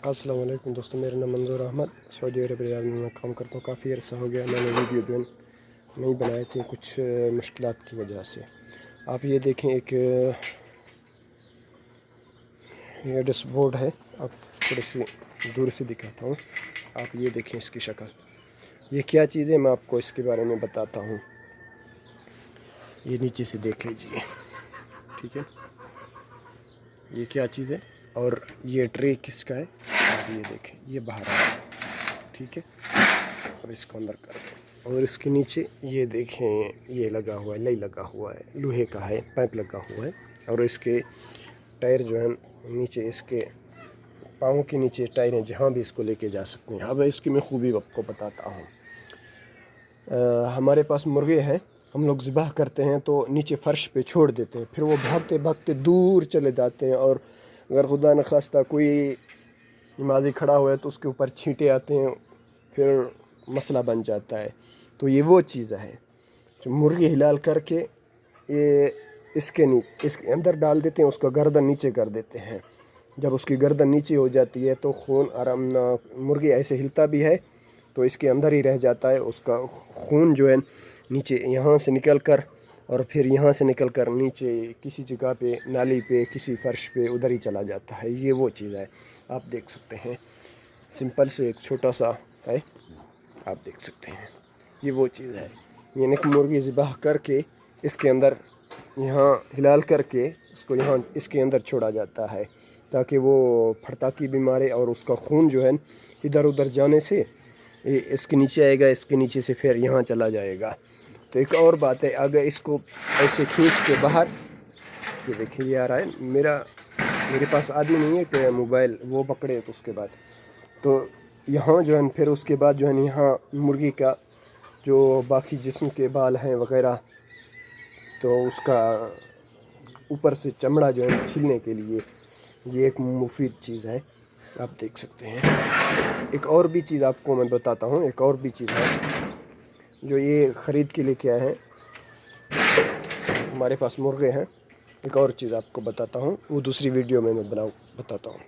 अस्सलाम वालेकुम दोस्तों, मेरा नाम मंजूर अहमद सऊदी अरब रियाद में मैं काम करता हूँ। काफ़ी अर्सा हो गया मैंने वीडियो जो है नहीं बनाए थे कुछ मुश्किलात की वजह से। आप ये देखें, एक ये डैशबोर्ड है। आप थोड़ी सी दूर से दिखाता हूँ। आप ये देखें इसकी शक्ल, ये क्या चीज़ है मैं आपको इसके बारे में बताता हूँ। ये नीचे से देख लीजिए, ठीक है, ये क्या चीज़ है और ये ट्रे किसका है। आप ये देखें, ये बाहर है, ठीक है। अब इसको अंदर कर दें और इसके नीचे ये देखें, ये लगा हुआ है, लई लगा हुआ है, लोहे का है, पाइप लगा हुआ है और इसके टायर जो है नीचे, इसके पाँव के नीचे टायर हैं, जहाँ भी इसको लेके जा सकते हैं। अब इसकी मैं खूबी आपको बताता हूँ। हमारे पास मुर्गे हैं, हम लोग ज़िबाह करते हैं तो नीचे फ़र्श पे छोड़ देते हैं, फिर वो भागते भागते दूर चले जाते हैं और अगर खुदा न खास्ता कोई नमाज़ी खड़ा हुआ है तो उसके ऊपर छींटे आते हैं, फिर मसला बन जाता है। तो ये वो चीज़ है जो मुर्गी हिलाल करके ये इसके अंदर डाल देते हैं, उसका गर्दन नीचे कर देते हैं। जब उसकी गर्दन नीचे हो जाती है तो खून आराम ना, मुर्गी ऐसे हिलता भी है तो इसके अंदर ही रह जाता है। उसका खून जो है नीचे यहाँ से निकल कर और फिर यहाँ से निकल कर नीचे किसी जगह पे, नाली पे, किसी फर्श पे उधर ही चला जाता है। ये वो चीज़ है, आप देख सकते हैं। सिंपल से एक छोटा सा है, आप देख सकते हैं, ये वो चीज़ है। यानी कि मुर्गी ज़िबाह करके इसके अंदर यहाँ हिलाल करके इसको यहाँ इसके अंदर छोड़ा जाता है ताकि वो फड़ताकी भी मारे और उसका खून जो है इधर उधर जाने से ये इसके नीचे आएगा, इसके नीचे से फिर यहाँ चला जाएगा। तो एक और बात है, अगर इसको ऐसे खींच के बाहर, ये देखिए ये आ रहा है, मेरे पास आदमी नहीं है कि मोबाइल वो पकड़े, तो उसके बाद तो यहाँ जो है फिर उसके बाद जो है यहाँ मुर्गी का जो बाकी जिस्म के बाल हैं वगैरह, तो उसका ऊपर से चमड़ा जो है छीलने के लिए ये एक मुफीद चीज़ है, आप देख सकते हैं। एक और भी चीज़ आपको मैं बताता हूँ, एक और भी चीज़ है जो ये ख़रीद के लेके आए हैं, हमारे पास मुर्गे हैं। एक और चीज़ आपको बताता हूँ, वो दूसरी वीडियो में मैं बताता हूँ।